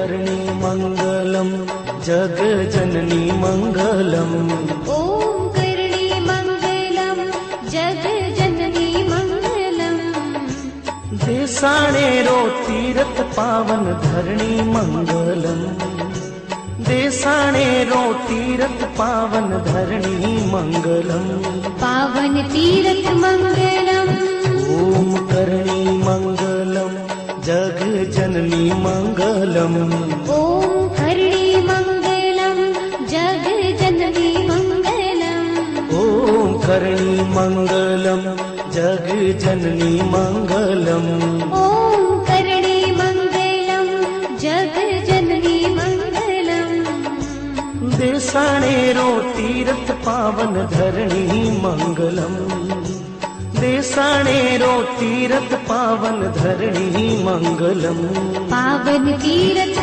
करणी मंगलम जग जननी मंगलम। ओम करणी मंगलम जग जननी मंगलम। देसाणे रो तीरथ पावन धरणी मंगलम। देसाणे रो तीरथ पावन धरणी मंगलम। पावन तीरथ मंगलम। ओम करणी मंगलम जग जननी मंगलम। ओम करणी मंगलम जग जननी मंगलम। ओम करणी मंगलम जग जननी मंगलम। ओम करणी मंगलम जग जननी मंगलम। देसाणे रो तीरथ पावन धरणी मंगलम। देसाणे रो तीरथ पावन धरणी मंगलम। पावन तीरथ